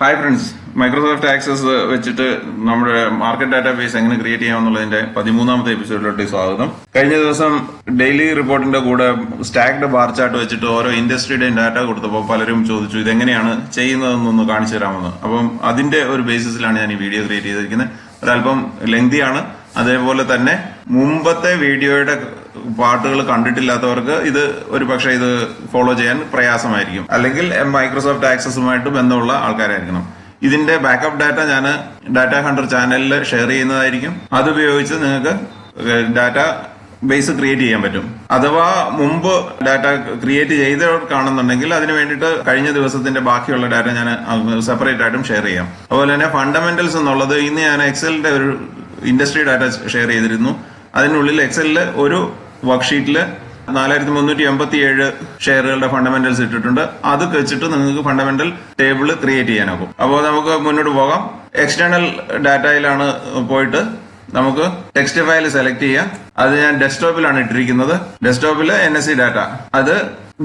Hi friends, Microsoft access വെച്ചിട്ട് നമ്മുടെ market database എങ്ങനെ ക്രിയേറ്റ് ചെയ്യാമെന്നുള്ളതിന്റെ 13ാമത്തെ എപ്പിസോഡിലോട്ട് സ്വാഗതം. കഴിഞ്ഞ ദിവസം ഡെയിലി റിപ്പോർട്ടിന്റെ കൂടെ സ്റ്റാക്ഡ് ബാർ ചാർട്ട് വെച്ചിട്ട് ഓരോ ഇൻഡസ്ട്രിയുടെയും ഡാറ്റ കൊടുത്തപ്പോൾ പലരും ചോദിച്ചു ഇതെങ്ങനെയാണ് ചെയ്യുന്നതെന്നൊന്ന് കാണിച്ചു തരാമെന്ന്. അപ്പം അതിന്റെ ഒരു ബേസിസിലാണ് ഞാൻ ഈ വീഡിയോ ക്രിയേറ്റ് ചെയ്തിരിക്കുന്നത്. ഒരല്പം ലെങ്തിയാണ്. അതേപോലെ തന്നെ മുമ്പത്തെ വീഡിയോയുടെ പാർട്ടുകൾ കണ്ടിട്ടില്ലാത്തവർക്ക് ഇത് ഒരു പക്ഷേ ഇത് ഫോളോ ചെയ്യാൻ പ്രയാസമായിരിക്കും, അല്ലെങ്കിൽ മൈക്രോസോഫ്റ്റ് ആക്സസുമായിട്ട് ബന്ധമുള്ള ആൾക്കാരായിരിക്കണം. ഇതിന്റെ ബാക്കപ്പ് ഡാറ്റ ഞാൻ ഡാറ്റ ഹണ്ടർ ചാനലിൽ ഷെയർ ചെയ്യുന്നതായിരിക്കും. അതുപയോഗിച്ച് നിങ്ങൾക്ക് ഡാറ്റ ബേസ് ക്രിയേറ്റ് ചെയ്യാൻ പറ്റും. അഥവാ മുമ്പ് ഡാറ്റ ക്രിയേറ്റ് ചെയ്തവർക്കാണെന്നുണ്ടെങ്കിൽ അതിന് വേണ്ടിയിട്ട് കഴിഞ്ഞ ദിവസത്തിന്റെ ബാക്കിയുള്ള ഡാറ്റ ഞാൻ സെപ്പറേറ്റ് ആയിട്ടും ഷെയർ ചെയ്യാം. അതുപോലെ തന്നെ ഫണ്ടമെന്റൽസ് എന്നുള്ളത് ഇന്ന് ഞാൻ എക്സലിന്റെ ഒരു ഇൻഡസ്ട്രി ഡാറ്റ ഷെയർ ചെയ്തിരുന്നു. അതിനുള്ളിൽ എക്സലില് ഒരു വർക്ക്ഷീറ്റില് 4387 ഷെയറുകളുടെ ഫണ്ടമെന്റൽസ് ഇട്ടിട്ടുണ്ട്. അത് വെച്ചിട്ട് നിങ്ങൾക്ക് ഫണ്ടമെന്റൽ ടേബിൾ ക്രിയേറ്റ് ചെയ്യാനാകും. അപ്പോൾ നമുക്ക് മുന്നോട്ട് പോകാം. എക്സ്റ്റേണൽ ഡാറ്റയിലാണ് പോയിട്ട് നമുക്ക് ടെക്സ്റ്റ് ഫയൽ സെലക്ട് ചെയ്യാം. അത് ഞാൻ ഡെസ്ക്ടോപ്പിലാണ് ഇട്ടിരിക്കുന്നത്. ഡെസ്ക്ടോപ്പിൽ NSE ഡാറ്റ, അത്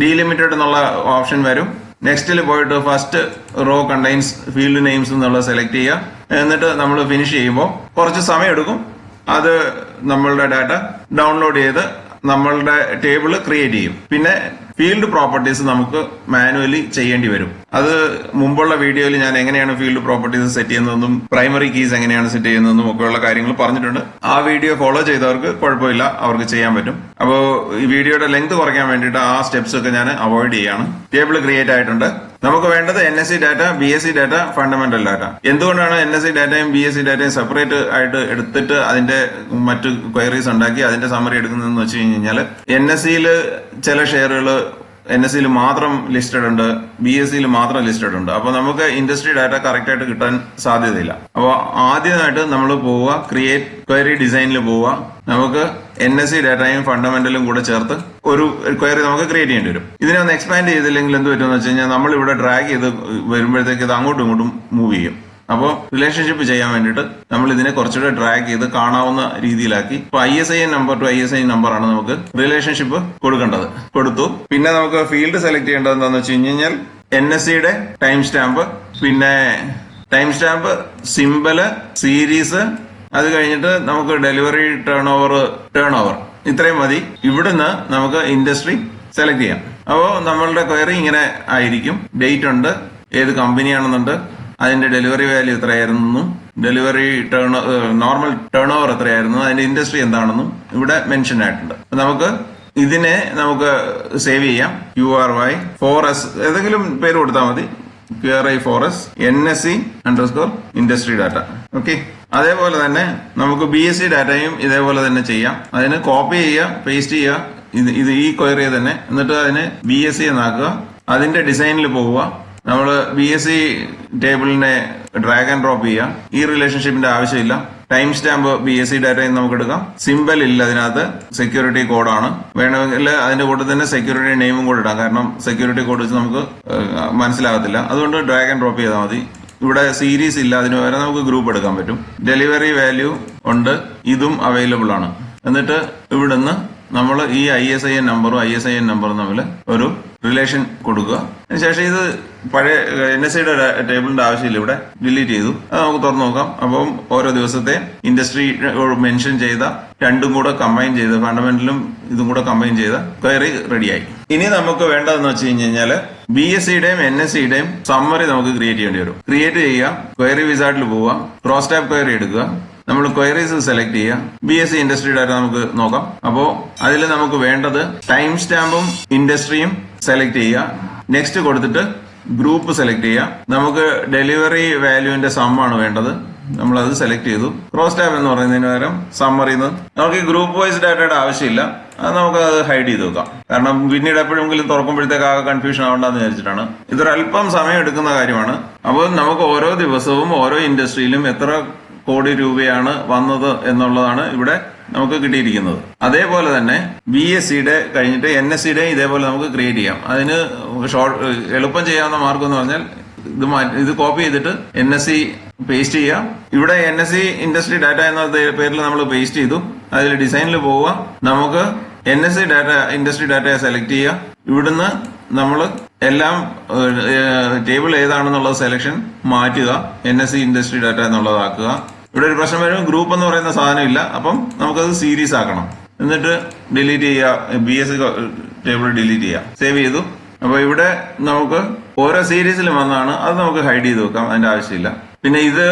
ഡീലിമിറ്റഡ് എന്നുള്ള ഓപ്ഷൻ വരും. നെക്സ്റ്റിൽ പോയിട്ട് first row contains field names എന്നുള്ളത് സെലക്ട് ചെയ്യുക. എന്നിട്ട് നമ്മൾ ഫിനിഷ് ചെയ്യുമ്പോൾ കുറച്ച് സമയം എടുക്കും. അത് നമ്മളുടെ ഡാറ്റ ഡൗൺലോഡ് ചെയ്ത് നമ്മളുടെ ടേബിൾ ക്രിയേറ്റ് ചെയ്യും. പിന്നെ ഫീൽഡ് പ്രോപ്പർട്ടീസ് നമുക്ക് മാനുവലി ചെയ്യേണ്ടി വരും. അത് മുമ്പുള്ള വീഡിയോയിൽ ഞാൻ എങ്ങനെയാണ് ഫീൽഡ് പ്രോപ്പർട്ടീസ് സെറ്റ് ചെയ്യുന്നതെന്നും പ്രൈമറി കീസ് എങ്ങനെയാണ് സെറ്റ് ചെയ്യുന്നതെന്നും ഒക്കെയുള്ള കാര്യങ്ങൾ പറഞ്ഞിട്ടുണ്ട്. ആ വീഡിയോ ഫോളോ ചെയ്തവർക്ക് കുഴപ്പമില്ല, അവർക്ക് ചെയ്യാൻ പറ്റും. അപ്പോൾ ഈ വീഡിയോയുടെ ലെങ്ത് കുറയ്ക്കാൻ വേണ്ടിയിട്ട് ആ സ്റ്റെപ്സ് ഒക്കെ ഞാൻ അവോയ്ഡ് ചെയ്യാണ്. ടേബിൾ ക്രിയേറ്റ് ആയിട്ടുണ്ട്. നമുക്ക് വേണ്ടത് NSE data, BSE data, fundamental data. എന്തുകൊണ്ടാണ് NSE ഡാറ്റയും BSE ഡാറ്റയും സെപ്പറേറ്റ് ആയിട്ട് എടുത്തിട്ട് അതിന്റെ മറ്റു ക്വയറീസ് ഉണ്ടാക്കി അതിന്റെ സമ്മറി എടുക്കുന്നതെന്ന് വെച്ച് കഴിഞ്ഞാൽ NSEയിൽ ചില ഷെയറുകൾ NSEയിൽ മാത്രം ലിസ്റ്റഡ് ഉണ്ട്, BSEയിൽ മാത്രം ലിസ്റ്റഡ് ഉണ്ട്. അപ്പൊ നമുക്ക് ഇൻഡസ്ട്രി ഡാറ്റ കറക്റ്റ് ആയിട്ട് കിട്ടാൻ സാധ്യതയില്ല. അപ്പോൾ ആദ്യമായിട്ട് നമ്മൾ പോവുക ക്രിയേറ്റ് ക്വയറി ഡിസൈനിൽ പോവുക. നമുക്ക് NSE ഡാറ്റയും ഫണ്ടമെന്റലും കൂടെ ചേർത്ത് ഒരു ക്വയറി നമുക്ക് ക്രിയേറ്റ് ചെയ്യേണ്ടി വരും. ഇതിനെ ഒന്ന് എക്സ്പാൻഡ് ചെയ്തില്ലെങ്കിൽ എന്ത് പറ്റുമെന്ന് വെച്ച് കഴിഞ്ഞാൽ നമ്മൾ ഇവിടെ ഡ്രാഗ് ചെയ്ത് വരുമ്പോഴത്തേക്ക് ഇത് അങ്ങോട്ടും ഇങ്ങോട്ടും മൂവ് ചെയ്യും. അപ്പോൾ റിലേഷൻഷിപ്പ് ചെയ്യാൻ വേണ്ടിയിട്ട് നമ്മൾ ഇതിനെ കുറച്ചുകൂടെ ഡ്രാഗ് ചെയ്ത് കാണാവുന്ന രീതിയിലാക്കി. ഇപ്പൊ ISIN നമ്പർ ടു ISIN നമ്പറാണ് നമുക്ക് റിലേഷൻഷിപ്പ് കൊടുക്കേണ്ടത്. കൊടുത്തു. പിന്നെ നമുക്ക് ഫീൽഡ് സെലക്ട് ചെയ്യേണ്ടത് എന്താണെന്ന് വെച്ച് കഴിഞ്ഞാൽ NSEയുടെ ടൈം സ്റ്റാമ്പ്, പിന്നെ ടൈം സ്റ്റാമ്പ്, സിംബല്, സീരീസ്, അത് കഴിഞ്ഞിട്ട് നമുക്ക് ഡെലിവറി ടേൺ ഓവർ ഇത്രയും മതി. ഇവിടുന്ന് നമുക്ക് ഇൻഡസ്ട്രി സെലക്ട് ചെയ്യാം. അപ്പോൾ നമ്മളുടെ ക്വയറി ഇങ്ങനെ ആയിരിക്കും. ഡേറ്റ് ഉണ്ട്, ഏത് കമ്പനിയാണെന്നുണ്ട്, അതിന്റെ ഡെലിവറി വാല്യൂ എത്രയായിരുന്നു, ഡെലിവറി നോർമൽ ടേൺ ഓവർ എത്രയായിരുന്നു, അതിന്റെ ഇൻഡസ്ട്രി എന്താണെന്നും ഇവിടെ മെൻഷൻ ആയിട്ടുണ്ട്. നമുക്ക് ഇതിനെ നമുക്ക് സേവ് ചെയ്യാം. QRY 4S ഏതെങ്കിലും പേര് കൊടുത്താൽ മതി. QRY 4S NSE _ industry data. Okay. അതേപോലെ തന്നെ നമുക്ക് BSE ഡാറ്റയും ഇതേപോലെ തന്നെ ചെയ്യാം. അതിന് കോപ്പി ചെയ്യുക, പേസ്റ്റ് ചെയ്യുക, ഇത് ഈ ക്വയറി തന്നെ. എന്നിട്ട് അതിനെ BSE എന്നാക്കുക. അതിന്റെ ഡിസൈനിൽ പോവുക. നമ്മൾ BSE ടേബിളിനെ ഡ്രാഗ് ആൻഡ് ഡ്രോപ്പ് ചെയ്യുക. ഈ റിലേഷൻഷിപ്പിന്റെ ആവശ്യമില്ല. ടൈം സ്റ്റാമ്പ് BSE ഡാറ്റയും നമുക്ക് എടുക്കാം. സിംബൽ ഇല്ല അതിനകത്ത്, സെക്യൂരിറ്റി കോഡാണ്. വേണമെങ്കിൽ അതിന്റെ കൂടെ തന്നെ സെക്യൂരിറ്റി നെയിമും കൂടെ ഇടാം. കാരണം സെക്യൂരിറ്റി കോഡ് വെച്ച് നമുക്ക് മനസ്സിലാകത്തില്ല. അതുകൊണ്ട് ഡ്രാഗ് ആൻഡ് ഡ്രോപ്പ് ചെയ്താൽ മതി. ഇവിടെ സീരീസ് ഇല്ല, അതിന് പകരം നമുക്ക് ഗ്രൂപ്പ് എടുക്കാൻ പറ്റും. ഡെലിവറി വാല്യൂ ഉണ്ട്, ഇതും അവൈലബിൾ ആണ്. എന്നിട്ട് ഇവിടുന്ന് നമ്മൾ ഈ ISIN നമ്പറും തമ്മിൽ ഒരു റിലേഷൻ കൊടുക്കുക. അതിനുശേഷം ഇത് പഴയ NSEയുടെ ടേബിളിന്റെ ആവശ്യമില്ല, ഇവിടെ ഡിലീറ്റ് ചെയ്തു. അത് നമുക്ക് തുറന്നു നോക്കാം. അപ്പം ഓരോ ദിവസത്തെ ഇൻഡസ്ട്രി മെൻഷൻ ചെയ്ത രണ്ടും കൂടെ കമ്പൈൻ ചെയ്ത് ഫണ്ടമെന്റലും ഇതും കൂടെ കമ്പൈൻ ചെയ്ത ക്വയറി റെഡിയായി. ഇനി നമുക്ക് വേണ്ടതെന്ന് വെച്ച് കഴിഞ്ഞാൽ BSEയുടെയും NSEയുടെയും സമ്മറി നമുക്ക് ക്രിയേറ്റ് ചെയ്യേണ്ടി വരും. ക്രിയേറ്റ് ചെയ്യുക, ക്വയറി വിസാർഡിൽ പോവുക, ക്രോസ് ടാബ് ക്വയറി എടുക്കുക. നമ്മൾ ക്വയറീസ് സെലക്ട് ചെയ്യുക. BSE ഇൻഡസ്ട്രി ഡാറ്റ നമുക്ക് നോക്കാം. അപ്പോൾ അതിൽ നമുക്ക് വേണ്ടത് ടൈം സ്റ്റാമ്പും ഇൻഡസ്ട്രിയും സെലക്ട് ചെയ്യുക. നെക്സ്റ്റ് കൊടുത്തിട്ട് ഗ്രൂപ്പ് സെലക്ട് ചെയ്യുക. നമുക്ക് ഡെലിവറി വാല്യൂവിന്റെ സമ്മാണ് വേണ്ടത്. നമ്മളത് സെലക്ട് ചെയ്തു. ക്രോസ് ടാബ് എന്ന് പറയുന്നതിന് പകരം സമ്മറിന്ന് നമുക്ക് ഈ ഗ്രൂപ്പ് വൈസ് ഡാറ്റയുടെ ആവശ്യമില്ല. അത് നമുക്ക് അത് ഹൈഡ് ചെയ്ത് വെക്കാം. കാരണം പിന്നീട് എപ്പോഴെങ്കിലും തുറക്കുമ്പോഴത്തേക്ക് ആകെ കൺഫ്യൂഷൻ ആവണ്ടെന്ന് വിചാരിച്ചിട്ടാണ്. ഇതൊരല്പം സമയം എടുക്കുന്ന കാര്യമാണ്. അപ്പോൾ നമുക്ക് ഓരോ ദിവസവും ഓരോ ഇൻഡസ്ട്രിയിലും എത്ര കോടി രൂപയാണ് വന്നത് എന്നുള്ളതാണ് ഇവിടെ നമുക്ക് കിട്ടിയിരിക്കുന്നത്. അതേപോലെ തന്നെ BSEയുടെ കഴിഞ്ഞിട്ട് NSEയുടെ ഇതേപോലെ നമുക്ക് ക്രിയേറ്റ് ചെയ്യാം. അതിന് എളുപ്പം ചെയ്യാവുന്ന മാർഗം എന്ന് പറഞ്ഞാൽ ഇത് കോപ്പി ചെയ്തിട്ട് NSE പേസ്റ്റ് ചെയ്യുക. ഇവിടെ NSE ഇൻഡസ്ട്രി ഡാറ്റ എന്ന പേരിൽ നമ്മൾ പേസ്റ്റ് ചെയ്തു. അതിൽ ഡിസൈനിൽ പോവുക. നമുക്ക് NSE ഡാറ്റ ഇൻഡസ്ട്രി ഡാറ്റയെ സെലക്ട് ചെയ്യുക. ഇവിടുന്ന് നമ്മൾ എല്ലാം ടേബിൾ ഏതാണെന്നുള്ള സെലക്ഷൻ മാറ്റുക, NSE ഇൻഡസ്ട്രി ഡാറ്റ എന്നുള്ളതാക്കുക. ഇവിടെ ഒരു പ്രശ്നം വരും, ഗ്രൂപ്പ് എന്ന് പറയുന്ന സാധനം ഇല്ല. അപ്പം നമുക്കത് സീരീസ് ആക്കണം. എന്നിട്ട് ഡിലീറ്റ് ചെയ്യുക, BSE ടേബിൾ ഡിലീറ്റ് ചെയ്യുക. സേവ് ചെയ്തു. അപ്പൊ ഇവിടെ നമുക്ക് ഓരോ സീരീസിലും വന്നാണ്, അത് നമുക്ക് ഹൈഡ് ചെയ്ത് വെക്കാം, അതിന്റെ ആവശ്യമില്ല. പിന്നെ ഇത്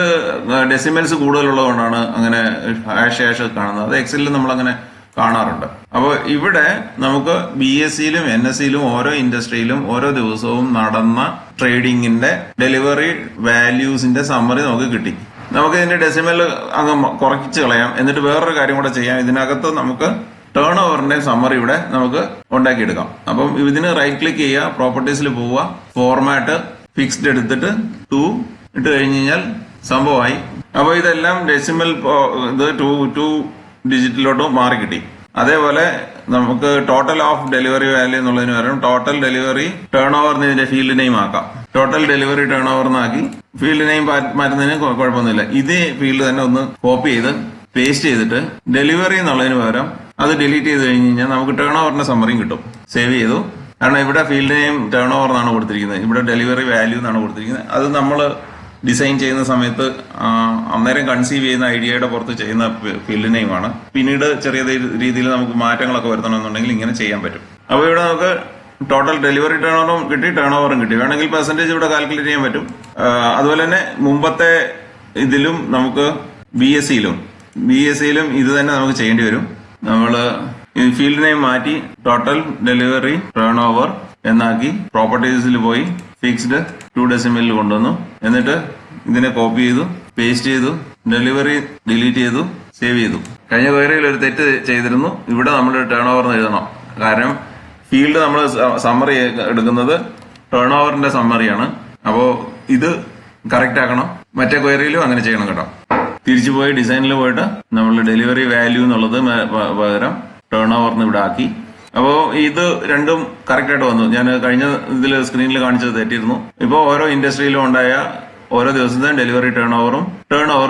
ഡെസിമൽസ് കൂടുതലുള്ളതുകൊണ്ടാണ് അങ്ങനെ ഹാഷ് കാണുന്നത്. അത് എക്സലിൽ നമ്മൾ അങ്ങനെ കാണാറുണ്ട്. അപ്പോൾ ഇവിടെ നമുക്ക് BSEയിലും NSEയിലും ഓരോ ഇൻഡസ്ട്രിയിലും ഓരോ ദിവസവും നടന്ന ട്രേഡിങ്ങിന്റെ ഡെലിവറി വാല്യൂസിന്റെ സമ്മറി നമുക്ക് കിട്ടി. നമുക്ക് ഇതിന്റെ ഡെസിമൽ അങ്ങ് കുറച്ച് കളയാം. എന്നിട്ട് വേറൊരു കാര്യം കൂടെ ചെയ്യാം. ഇതിനകത്ത് നമുക്ക് ടേൺ ഓവറിന്റെ സമ്മറി ഇവിടെ നമുക്ക് ഉണ്ടാക്കിയെടുക്കാം. അപ്പം ഇതിന് റൈറ്റ് ക്ലിക്ക് ചെയ്യുക, പ്രോപ്പർട്ടീസിൽ പോവുക, ഫോർമാറ്റ് ഫിക്സ്ഡ് എടുത്തിട്ട് 2 ഇട്ട് കഴിഞ്ഞ് കഴിഞ്ഞാൽ സംഭവമായി. അപ്പോൾ ഇതെല്ലാം ഡെസിമൽ ഇത് 2 ഡിജിറ്റിലോട്ട് മാറി കിട്ടി. അതേപോലെ നമുക്ക് ടോട്ടൽ ഓഫ് ഡെലിവറി വാല്യൂ എന്നുള്ളതിന് പകരം ടോട്ടൽ ഡെലിവറി ടേൺ ഓവറിന് ഇതിന്റെ ഫീൽഡ് നെയിം ആക്കാം. ടോട്ടൽ ഡെലിവറി ടേൺ ഓവർന്നാക്കി ഫീൽഡ് നെയിം മാറ്റുന്നതിന് കുഴപ്പമൊന്നുമില്ല. ഇതേ ഫീൽഡ് തന്നെ ഒന്ന് കോപ്പി ചെയ്ത് പേസ്റ്റ് ചെയ്തിട്ട് ഡെലിവറി എന്നുള്ളതിന് പകരം അത് ഡിലീറ്റ് ചെയ്ത് കഴിഞ്ഞ് കഴിഞ്ഞാൽ നമുക്ക് ടേൺ ഓവറിന്റെ സമ്മറിയും കിട്ടും. സേവ് ചെയ്തു. കാരണം ഇവിടെ ഫീൽഡ് നെയിം ടേൺ ഓവർ എന്നാണ് കൊടുത്തിരിക്കുന്നത്, ഇവിടെ ഡെലിവറി വാല്യൂ എന്നാണ് കൊടുത്തിരിക്കുന്നത്. അത് നമ്മൾ ഡിസൈൻ ചെയ്യുന്ന സമയത്ത് അന്നേരം കൺസീവ് ചെയ്യുന്ന ഐഡിയയുടെ പുറത്ത് ചെയ്യുന്ന ഫീൽഡ് നെയിമാണ്. പിന്നീട് ചെറിയ രീതിയിൽ നമുക്ക് മാറ്റങ്ങളൊക്കെ വരുത്തണമെന്നുണ്ടെങ്കിൽ ഇങ്ങനെ ചെയ്യാൻ പറ്റും. അപ്പോൾ ഇവിടെ നമുക്ക് ടോട്ടൽ ഡെലിവറി ടേൺ ഓവറും കിട്ടി, ടേൺ ഓവറും കിട്ടി. വേണമെങ്കിൽ പെർസെന്റേജ് ഇവിടെ കാൽക്കുലേറ്റ് ചെയ്യാൻ പറ്റും. അതുപോലെ തന്നെ മുമ്പത്തെ ഇതിലും നമുക്ക് BSEയിലും ഇത് തന്നെ നമുക്ക് ചെയ്യേണ്ടി വരും. നമ്മൾ ഫീൽഡ് നെയിം മാറ്റി ടോട്ടൽ ഡെലിവറി ടേൺ ഓവർ എന്നാക്കി പ്രോപ്പർട്ടീസിൽ പോയി ഫിക്സ്ഡ് 2 ഡെസിമലിൽ കൊണ്ടുവന്നു. എന്നിട്ട് ഇതിനെ കോപ്പി ചെയ്തു, പേസ്റ്റ് ചെയ്തു, ഡെലിവറി ഡിലീറ്റ് ചെയ്തു, സേവ് ചെയ്തു. കഴിഞ്ഞ ക്വയറിയിൽ ഒരു തെറ്റ് ചെയ്തിരുന്നു. ഇവിടെ നമ്മൾ ടേൺ ഓവർ എഴുതണം. കാരണം ഫീൽഡ് നമ്മൾ സമ്മറി എടുക്കുന്നത് ടേൺ ഓവറിന്റെ സമ്മറിയാണ്. അപ്പോൾ ഇത് കറക്റ്റ് ആക്കണം. മറ്റേ ക്വയറിയിലും അങ്ങനെ ചെയ്യണം കേട്ടോ. തിരിച്ചു പോയി ഡിസൈനിൽ പോയിട്ട് നമ്മൾ ഡെലിവറി വാല്യൂ എന്നുള്ളത് പകരം ടേൺ ഓവറിന് ഇവിടെ ആക്കി. അപ്പോൾ ഇത് രണ്ടും കറക്റ്റ് ആയിട്ട് വന്നു. ഞാൻ കഴിഞ്ഞ ഇതിൽ സ്ക്രീനിൽ കാണിച്ചത് തെറ്റിയിരുന്നു. ഇപ്പോൾ ഓരോ ഇൻഡസ്ട്രിയിലും ഉണ്ടായ ഓരോ ദിവസത്തെയും ഡെലിവറി ടേൺ ഓവറും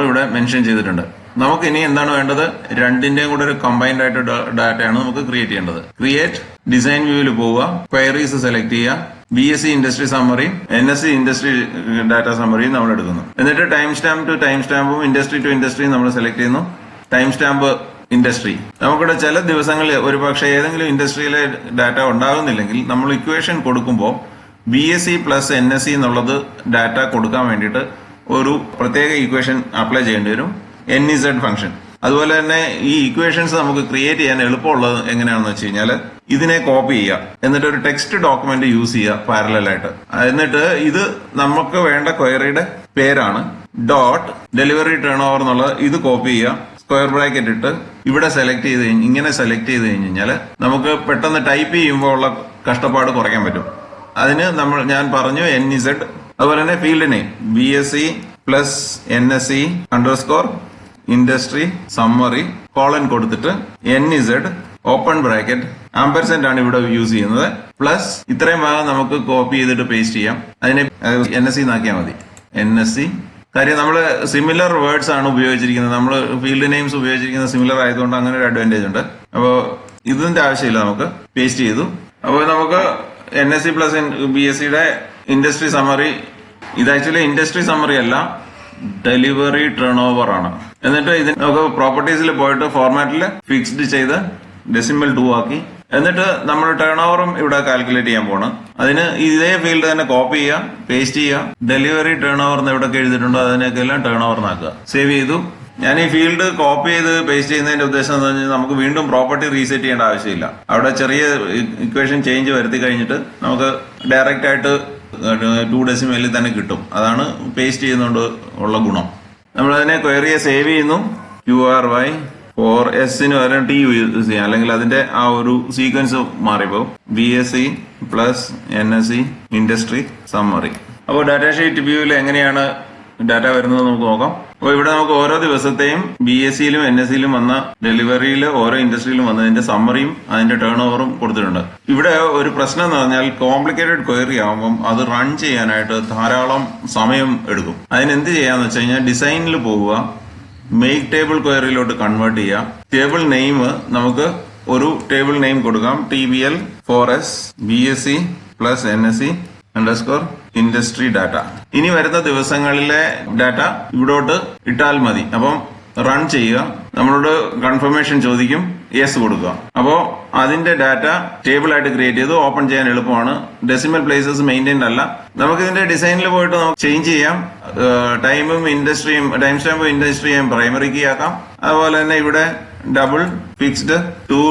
ഇവിടെ മെൻഷൻ ചെയ്തിട്ടുണ്ട്. നമുക്ക് ഇനി എന്താണ് വേണ്ടത്? രണ്ടിന്റെയും കൂടെ ഒരു കമ്പൈൻഡ് ആയിട്ട് ഡാറ്റയാണ് നമുക്ക് ക്രിയേറ്റ് ചെയ്യേണ്ടത്. ക്രിയേറ്റ് ഡിസൈൻ വ്യൂവിൽ പോവുക, ക്വയറീസ് സെലക്ട് ചെയ്യുക, BSE ഇൻഡസ്ട്രി സമ്മറിയും NSE ഇൻഡസ്ട്രി ഡാറ്റ സമ്മറിയും നമ്മൾ എടുക്കുന്നു. എന്നിട്ട് ടൈം സ്റ്റാമ്പ് ടു ടൈം സ്റ്റാമ്പും ഇൻഡസ്ട്രി ടു ഇൻഡസ്ട്രിയും നമ്മൾ സെലക്ട് ചെയ്യുന്നു. Time stamp industry. നമുക്കിവിടെ ചില ദിവസങ്ങളിൽ ഒരു പക്ഷേ ഏതെങ്കിലും ഇൻഡസ്ട്രിയിലെ ഡാറ്റ ഉണ്ടാകുന്നില്ലെങ്കിൽ നമ്മൾ ഇക്വേഷൻ കൊടുക്കുമ്പോൾ BSE പ്ലസ് NSE എന്നുള്ളത് ഡാറ്റ കൊടുക്കാൻ വേണ്ടിയിട്ട് ഒരു പ്രത്യേക ഇക്വേഷൻ അപ്ലൈ ചെയ്യേണ്ടി വരും, NZ ഫംഗ്ഷൻ. അതുപോലെ തന്നെ ഈ ഇക്വേഷൻസ് നമുക്ക് ക്രിയേറ്റ് ചെയ്യാൻ എളുപ്പമുള്ളത് എങ്ങനെയാണെന്ന് വെച്ച് കഴിഞ്ഞാൽ ഇതിനെ കോപ്പി ചെയ്യുക, എന്നിട്ട് ഒരു ടെക്സ്റ്റ് ഡോക്യുമെന്റ് യൂസ് ചെയ്യുക പാരലലായിട്ട്. എന്നിട്ട് ഇത് നമുക്ക് വേണ്ട ക്വയറിയുടെ പേരാണ്. ഡോട്ട് ഡെലിവറി ടേൺ ഓവർ എന്നുള്ളത് ഇത് കോപ്പി ചെയ്യുക, സ്ക്വയർ ബ്രാക്കറ്റ് ഇട്ട് ഇവിടെ സെലക്ട് ചെയ്ത് ഇങ്ങനെ സെലക്ട് ചെയ്ത് കഴിഞ്ഞാൽ നമുക്ക് പെട്ടെന്ന് ടൈപ്പ് ചെയ്യുമ്പോൾ ഉള്ള കഷ്ടപ്പാട് കുറയ്ക്കാൻ പറ്റും. അതിന് ഞാൻ പറഞ്ഞു NZ. അതുപോലെ തന്നെ field name BSE plus NSE underscore industry summary colon കൊടുത്തിട്ട് NZ ഓപ്പൺ ബ്രാക്കറ്റ് ആംപർസെന്റ് ആണ് ഇവിടെ യൂസ് ചെയ്യുന്നത്. പ്ലസ് ഇത്രയും ഭാഗം നമുക്ക് കോപ്പി ചെയ്തിട്ട് പേസ്റ്റ് ചെയ്യാം. അതിനെ NSE എന്നാക്കിയാൽ മതി. NSE കാര്യം നമ്മൾ സിമിലർ വേർഡ്സ് ആണ് ഉപയോഗിച്ചിരിക്കുന്നത്. നമ്മൾ ഫീൽഡ് നെയിംസ് ഉപയോഗിച്ചിരിക്കുന്നത് സിമിലർ ആയതുകൊണ്ട് അങ്ങനെ ഒരു അഡ്വാൻറ്റേജ് ഉണ്ട്. അപ്പോൾ ഇതിന്റെ ആവശ്യമില്ല, നമുക്ക് പേസ്റ്റ് ചെയ്തു. അപ്പോൾ നമുക്ക് NSE പ്ലസ് BSEയുടെ ഇൻഡസ്ട്രി സമ്മറി, ഇത് ആക്ച്വലി ഇൻഡസ്ട്രി സമ്മറി അല്ല, ഡെലിവറി ടേൺ ഓവർ ആണ്. എന്നിട്ട് ഇത് നമുക്ക് പ്രോപ്പർട്ടീസിൽ പോയിട്ട് ഫോർമാറ്റിൽ ഫിക്സ്ഡ് ചെയ്ത് ഡെസിമൽ 2 ആക്കി. എന്നിട്ട് നമ്മൾ ടേൺ ഓവറും ഇവിടെ കാൽക്കുലേറ്റ് ചെയ്യാൻ പോണ്. അതിന് ഇതേ ഫീൽഡ് തന്നെ കോപ്പി ചെയ്യുക, പേസ്റ്റ് ചെയ്യുക, ഡെലിവറി ടേൺ ഓവർ എന്ന് എവിടെയൊക്കെ എഴുതിയിട്ടുണ്ടോ അതിനൊക്കെ എല്ലാം ടേൺ ഓവർ ആക്കുക. സേവ് ചെയ്തു. ഞാൻ ഈ ഫീൽഡ് കോപ്പി ചെയ്ത് പേസ്റ്റ് ചെയ്യുന്നതിന്റെ ഉദ്ദേശം എന്ന് പറഞ്ഞാൽ നമുക്ക് വീണ്ടും പ്രോപ്പർട്ടി റീസെറ്റ് ചെയ്യേണ്ട ആവശ്യമില്ല. അവിടെ ചെറിയ ഇക്വേഷൻ ചേഞ്ച് വരുത്തി കഴിഞ്ഞിട്ട് നമുക്ക് ഡയറക്റ്റ് ആയിട്ട് 2 ഡെസിമലിൽ തന്നെ കിട്ടും. അതാണ് പേസ്റ്റ് ചെയ്യുന്നതുകൊണ്ട് ഉള്ള ഗുണം. നമ്മളതിനെ ക്വയറിയെ സേവ് ചെയ്യുന്നു. QRY ഫോർ എസിന് പകരം T യൂസ് ചെയ്യാം, അല്ലെങ്കിൽ അതിന്റെ ആ ഒരു സീക്വൻസ് മാറിപ്പോ. BSE plus NSE industry summary. അപ്പോൾ ഡാറ്റ ഷീറ്റ് വ്യൂവിൽ എങ്ങനെയാണ് ഡാറ്റ വരുന്നത് നമുക്ക് നോക്കാം. അപ്പോൾ ഇവിടെ നമുക്ക് ഓരോ ദിവസത്തെയും BSEയിലും NSEയിലും വന്ന ഡെലിവറിയിൽ ഓരോ ഇൻഡസ്ട്രിയിലും വന്നതിന്റെ സമ്മറിയും അതിന്റെ ടേൺ ഓവറും കൊടുത്തിട്ടുണ്ട്. ഇവിടെ ഒരു പ്രശ്നം എന്ന് പറഞ്ഞാൽ കോംപ്ലിക്കേറ്റഡ് ക്വയറി ആകുമ്പോൾ അത് റൺ ചെയ്യാനായിട്ട് ധാരാളം സമയം എടുക്കും. അതിനെന്ത് ചെയ്യാന്ന് വെച്ച് കഴിഞ്ഞാൽ ഡിസൈനിൽ പോവുക, മേക്ക് ടേബിൾ ക്വയറിയിലോട്ട് കൺവേർട്ട് ചെയ്യുക. ടേബിൾ നെയിം നമുക്ക് ഒരു ടേബിൾ നെയിം കൊടുക്കാം, TBL 4S BSE plus NSE underscore industry data. ഇനി വരുന്ന ദിവസങ്ങളിലെ ഡാറ്റ ഇവിടോട്ട് ഇട്ടാൽ മതി. അപ്പം റൺ ചെയ്യുക, നമ്മളോട് കൺഫർമേഷൻ ചോദിക്കും, യെസ് കൊടുക്കുക. അപ്പോ അതിന്റെ ഡാറ്റ ടേബിൾ ആയിട്ട് ക്രിയേറ്റ് ചെയ്ത് ഓപ്പൺ ചെയ്യാൻ എളുപ്പമാണ്. ഡെസിമൽ പ്ലേസസ് മെയിൻറ്റൈൻഡ് അല്ല. നമുക്ക് ഇതിന്റെ ഡിസൈനിൽ പോയിട്ട് നമുക്ക് ചേഞ്ച് ചെയ്യാം. ടൈമും ഇൻഡസ്ട്രിയും ടൈം സ്റ്റാമ്പും ഇൻഡസ്ട്രിയും പ്രൈമറി കീ ആക്കാം. അതുപോലെ തന്നെ ഇവിടെ ഡബിൾ ഫിക്സ്ഡ് 2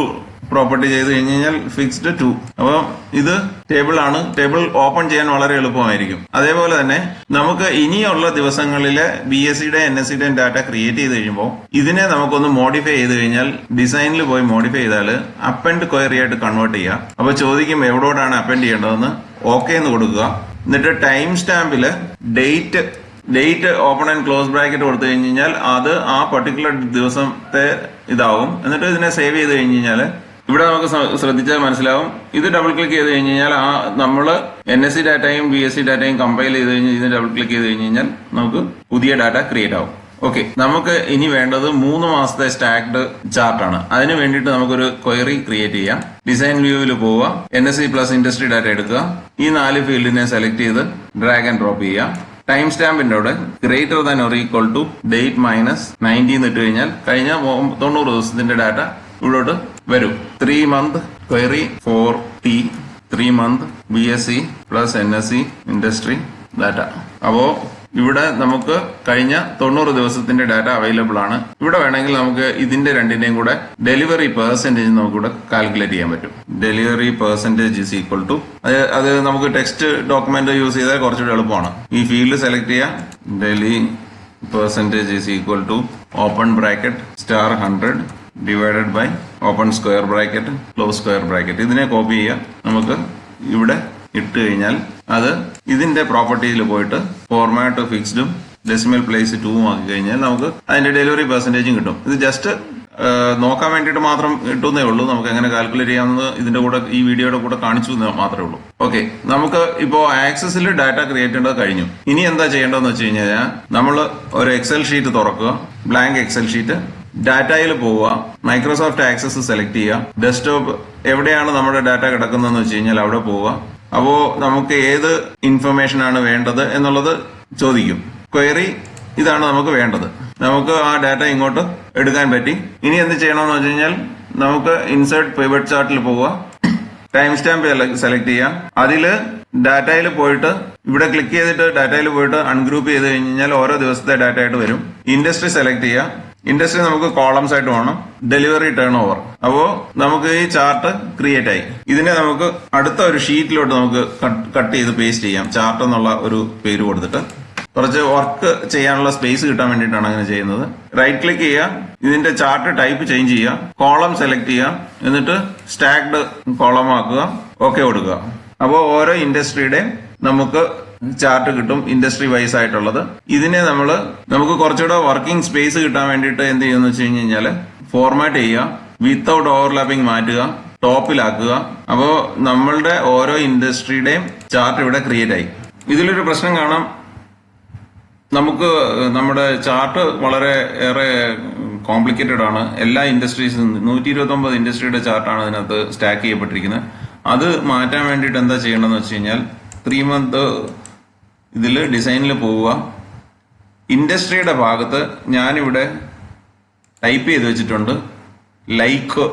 പ്രോപ്പർട്ടി ചെയ്ത് കഴിഞ്ഞാൽ ഫിക്സ്ഡ് 2. അപ്പോൾ ഇത് ടേബിൾ ആണ്. ടേബിൾ ഓപ്പൺ ചെയ്യാൻ വളരെ എളുപ്പമായിരിക്കും. അതേപോലെ തന്നെ നമുക്ക് ഇനിയുള്ള ദിവസങ്ങളിലെ BSEയുടെ NSEയുടെയും ഡാറ്റ ക്രിയേറ്റ് ചെയ്ത് കഴിയുമ്പോൾ ഇതിനെ നമുക്കൊന്ന് മോഡിഫൈ ചെയ്ത് കഴിഞ്ഞാൽ ഡിസൈനിൽ പോയി മോഡിഫൈ ചെയ്താൽ അപ്പൻഡ് ക്വയറി ആയിട്ട് കൺവേർട്ട് ചെയ്യുക. അപ്പോൾ ചോദിക്കും എവിടോട്ടാണ് അപ്പൻഡ് ചെയ്യേണ്ടതെന്ന്. ഓക്കെ എന്ന് കൊടുക്കുക. എന്നിട്ട് ടൈം സ്റ്റാമ്പില് date open and close bracket കൊടുത്തു കഴിഞ്ഞാൽ അത് ആ പർട്ടിക്കുലർ ദിവസത്തെ ഇതാവും. എന്നിട്ട് ഇതിനെ സേവ് ചെയ്ത് കഴിഞ്ഞാൽ ഇവിടെ നമുക്ക് ശ്രദ്ധിച്ചാൽ മനസ്സിലാവും. ഇത് ഡബിൾ ക്ലിക്ക് ചെയ്ത് കഴിഞ്ഞാൽ ആ നമ്മൾ NSE ഡാറ്റയും BSE ഡാറ്റയും കമ്പൈൽ ചെയ്ത് കഴിഞ്ഞാൽ ഇതിന് ഡബിൾ ക്ലിക്ക് ചെയ്ത് കഴിഞ്ഞാൽ നമുക്ക് പുതിയ ഡാറ്റ ക്രിയേറ്റ് ആവും. ഓക്കെ, നമുക്ക് ഇനി വേണ്ടത് 3 മാസത്തെ സ്റ്റാക്ഡ് ചാർട്ടാണ്. അതിന് വേണ്ടിയിട്ട് നമുക്കൊരു ക്വയറി ക്രിയേറ്റ് ചെയ്യാം. ഡിസൈൻ വ്യൂവിൽ പോവുക, NSE പ്ലസ് ഇൻഡസ്ട്രി ഡാറ്റ എടുക്കുക. ഈ 4 ഫീൽഡിനെ സെലക്ട് ചെയ്ത് ഡ്രാഗ് ആൻഡ് ഡ്രോപ്പ് ചെയ്യുക. ടൈം സ്റ്റാമ്പിന്റെ അവിടെ greater than or equal to date minus 90 ഇട്ട് കഴിഞ്ഞാൽ കഴിഞ്ഞ 90 ദിവസത്തിന്റെ ഡാറ്റ ഇവിടോട്ട് വരും. 3 month query for T 3 month BSE plus NSE industry data. അപ്പോ ഇവിടെ നമുക്ക് കഴിഞ്ഞ 90 ദിവസത്തിന്റെ ഡാറ്റ അവൈലബിൾ ആണ്. ഇവിടെ വേണമെങ്കിൽ നമുക്ക് ഇതിന്റെ രണ്ടിന്റെയും കൂടെ ഡെലിവറി പെർസെന്റേജ് നമുക്കിവിടെ കാൽക്കുലേറ്റ് ചെയ്യാൻ പറ്റും. Delivery percentage is equal to അത് നമുക്ക് ടെക്സ്റ്റ് ഡോക്യുമെന്റ് യൂസ് ചെയ്താൽ കുറച്ചുകൂടി എളുപ്പമാണ്. ഈ ഫീൽഡ് സെലക്ട് ചെയ്യാം. Deli percentage is equal to open bracket *100 divided by open square bracket close square bracket. ഇതിനെ കോപ്പി ചെയ്യാം. നമുക്ക് ഇവിടെ ഇട്ട് കഴിഞ്ഞാൽ അത് ഇതിന്റെ പ്രോപ്പർട്ടിയിൽ പോയിട്ട് ഫോർമാറ്റ് ഫിക്സ്ഡും ഡെസിമൽ പ്ലേസ് 2 ആക്കി കഴിഞ്ഞാൽ നമുക്ക് അതിന്റെ ഡെലിവറി പെർസെന്റേജും കിട്ടും. ഇത് ജസ്റ്റ് നോക്കാൻ വേണ്ടിയിട്ട് മാത്രം കിട്ടുന്നേ ഉള്ളൂ. നമുക്ക് എങ്ങനെ കാൽക്കുലേറ്റ് ചെയ്യാമെന്ന് ഇതിന്റെ കൂടെ ഈ വീഡിയോയുടെ കൂടെ കാണിച്ചു മാത്രമേ ഉള്ളൂ. ഓക്കെ, നമുക്ക് ഇപ്പോ ആക്സസിൽ ഡാറ്റ ക്രിയേറ്റ് ചെയ്യേണ്ടത് കഴിഞ്ഞു. ഇനി എന്താ ചെയ്യേണ്ടതെന്ന് വെച്ച് കഴിഞ്ഞാൽ നമ്മൾ ഒരു എക്സൽ ഷീറ്റ് തുറക്കുക. Blank Excel sheet. ഡാറ്റയിൽ പോവുക. മൈക്രോസോഫ്റ്റ് ആക്സസ് സെലക്ട് ചെയ്യുക. ഡെസ്ക്ടോപ്പ് എവിടെയാണ് നമ്മുടെ ഡാറ്റ കിടക്കുന്നതെന്ന് വെച്ച് കഴിഞ്ഞാൽ അവിടെ പോവുക. അപ്പോ നമുക്ക് ഏത് ഇൻഫർമേഷൻ ആണ് വേണ്ടത് എന്നുള്ളത് ചോദിക്കും. ക്വയറി ഇതാണ് നമുക്ക് വേണ്ടത്. നമുക്ക് ആ ഡാറ്റ ഇങ്ങോട്ട് എടുക്കാൻ പറ്റി. ഇനി എന്ത് ചെയ്യണമെന്ന് വെച്ച് കഴിഞ്ഞാൽ നമുക്ക് ഇൻസേർട്ട് പിവറ്റ് ചാർട്ടിൽ പോവുക. ടൈം സ്റ്റാമ്പ് സെലക്ട് ചെയ്യാം. അതില് ഡാറ്റയിൽ പോയിട്ട് ഇവിടെ ക്ലിക്ക് ചെയ്തിട്ട് ഡാറ്റയിൽ പോയിട്ട് അൺഗ്രൂപ്പ് ചെയ്ത് കഴിഞ്ഞാൽ ഓരോ ദിവസത്തെ ഡാറ്റ ആയിട്ട് വരും. ഇൻഡസ്ട്രി സെലക്ട് ചെയ്യുക. ഇൻഡസ്ട്രി നമുക്ക് കോളംസ് ആയിട്ട് വേണം. Delivery turn over. അപ്പോ നമുക്ക് ഈ ചാർട്ട് ക്രിയേറ്റ് ആയി. ഇതിനെ നമുക്ക് അടുത്ത ഒരു ഷീറ്റിലോട്ട് നമുക്ക് കട്ട് ചെയ്ത് പേസ്റ്റ് ചെയ്യാം. ചാർട്ട് എന്നുള്ള ഒരു പേര് കൊടുത്തിട്ട് കുറച്ച് വർക്ക് ചെയ്യാനുള്ള സ്പേസ് കിട്ടാൻ വേണ്ടിയിട്ടാണ് അങ്ങനെ ചെയ്യുന്നത്. റൈറ്റ് ക്ലിക്ക് ചെയ്യുക. ഇതിന്റെ ചാർട്ട് ടൈപ്പ് ചേഞ്ച് ചെയ്യുക. കോളം സെലക്ട് ചെയ്യുക. എന്നിട്ട് സ്റ്റാക്ഡ് കോളം ആക്കുക. ഓക്കെ കൊടുക്കുക. അപ്പോൾ ഓരോ ഇൻഡസ്ട്രിയുടെയും നമുക്ക് ചാർട്ട് കിട്ടും, ഇൻഡസ്ട്രി വൈസ് ആയിട്ടുള്ളത്. ഇതിനെ നമുക്ക് കുറച്ചുകൂടെ വർക്കിംഗ് സ്പേസ് കിട്ടാൻ വേണ്ടിയിട്ട് എന്ത് ചെയ്യുമെന്ന് വെച്ച് കഴിഞ്ഞാൽ ഫോർമാറ്റ് ചെയ്യുക. വിത്തൗട്ട് ഓവർലാപ്പിംഗ് മാറ്റുക. ടോപ്പിലാക്കുക. അപ്പോൾ നമ്മളുടെ ഓരോ ഇൻഡസ്ട്രിയുടെയും ചാർട്ട് ഇവിടെ ക്രിയേറ്റ് ആയി. ഇതിലൊരു പ്രശ്നം കാണാം. നമുക്ക് നമ്മുടെ ചാർട്ട് വളരെ ഏറെ കോംപ്ലിക്കേറ്റഡ് ആണ്. എല്ലാ ഇൻഡസ്ട്രീസും 129 ഇൻഡസ്ട്രിയുടെ ചാർട്ടാണ് ഇതിനകത്ത് സ്റ്റാക്ക് ചെയ്യപ്പെട്ടിരിക്കുന്നത്. അത് മാറ്റാൻ വേണ്ടിയിട്ട് എന്താ ചെയ്യേണ്ടതെന്ന് വെച്ച് കഴിഞ്ഞാൽ 3 month ഇതിൽ ഡിസൈനിൽ പോവുക. ഇൻഡസ്ട്രിയുടെ ഭാഗത്ത് ഞാനിവിടെ ടൈപ്പ് ചെയ്ത് വെച്ചിട്ടുണ്ട് ലൈക്ക്.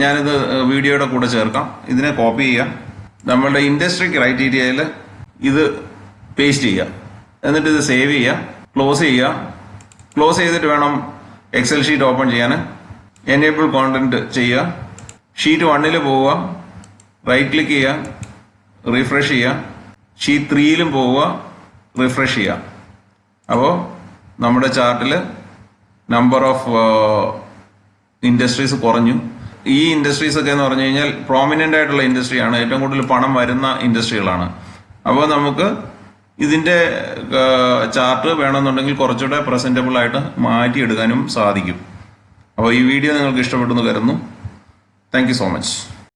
ഞാനിത് വീഡിയോയുടെ കൂടെ ചേർക്കാം. ഇതിനെ കോപ്പി ചെയ്യാം. നമ്മളുടെ ഇൻഡസ്ട്രി ക്രൈറ്റീരിയയിൽ ഇത് പേസ്റ്റ് ചെയ്യുക. എന്നിട്ട് ഇത് സേവ് ചെയ്യുക. ക്ലോസ് ചെയ്യുക. ക്ലോസ് ചെയ്തിട്ട് വേണം എക്സൽ ഷീറ്റ് ഓപ്പൺ ചെയ്യാൻ. എനേബിൾ കോണ്ടന്റ് ചെയ്യുക. ഷീറ്റ് 1 പോവുക. റൈറ്റ് ക്ലിക്ക് ചെയ്യുക. റിഫ്രഷ് ചെയ്യുക. ഷീറ്റ് 3 പോവുക. റിഫ്രഷ് ചെയ്യുക. അപ്പോൾ നമ്മുടെ ചാർട്ടിൽ നമ്പർ ഓഫ് ഇൻഡസ്ട്രീസ് കുറഞ്ഞു. ഈ ഇൻഡസ്ട്രീസ് ഒക്കെ എന്ന് പറഞ്ഞു കഴിഞ്ഞാൽ പ്രോമിനന്റ് ആയിട്ടുള്ള ഇൻഡസ്ട്രിയാണ്. ഏറ്റവും കൂടുതൽ പണം വരുന്ന ഇൻഡസ്ട്രികളാണ്. അപ്പോൾ നമുക്ക് ഇതിന്റെ ചാർട്ട് വേണമെന്നുണ്ടെങ്കിൽ കുറച്ചുകൂടെ പ്രസന്റബിൾ ആയിട്ട് മാറ്റിയെടുക്കാനും സാധിക്കും. അപ്പോൾ ഈ വീഡിയോ നിങ്ങൾക്ക് ഇഷ്ടപ്പെട്ടെന്ന് കരുതുന്നു. Thank you so much.